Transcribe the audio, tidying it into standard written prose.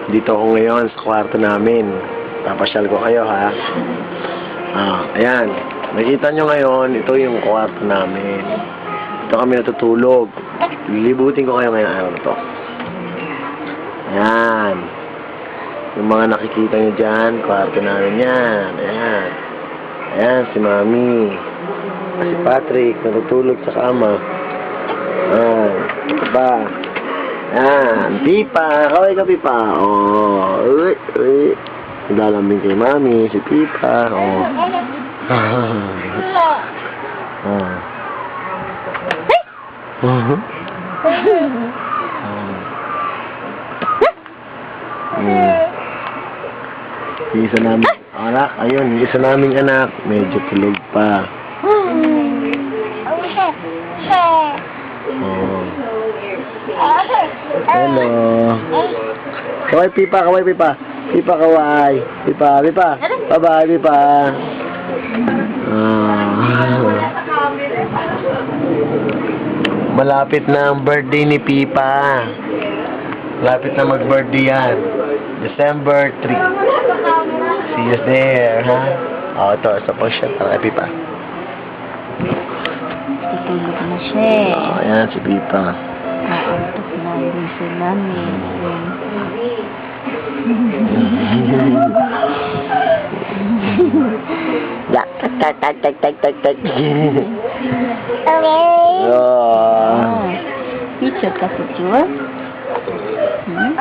Dito ako ngayon sa kwarto namin. Papasyal ko kayo, ha? Ayan. Nakita nyo ngayon, ito yung kwarto namin. Ito kami natutulog. Lilibutin ko kayo ngayon araw na to. Ayan. Yung mga nakikita nyo dyan, kwarto namin yan. Ayan. Ayan, si Mami. Si Patrick, natutulog sa kama. Ayan. Ito ba? Ayan. Pipa. Kaway ka, Pipa. Oh. Uy. Uy. Naglalambing kay Mami. Si Pipa. Oh. Isa namin anak, ayun, isa naming anak, medyo tulog pa. Hello. Kaway Pipa, kaway Pipa. Pipa kaway. Pipa, Pipa. Bye-bye Pipa. Malapit na ang birthday ni Pipa. Malapit na mag-birthday yan. December 3. See you there, ha? Ito. Isa po siya. Para kay Pipa. Tutulog na siya eh. Ayan si Pipa. Naantok na ang gusto namin. Yak, tak. Picture ka, picture? Hmm?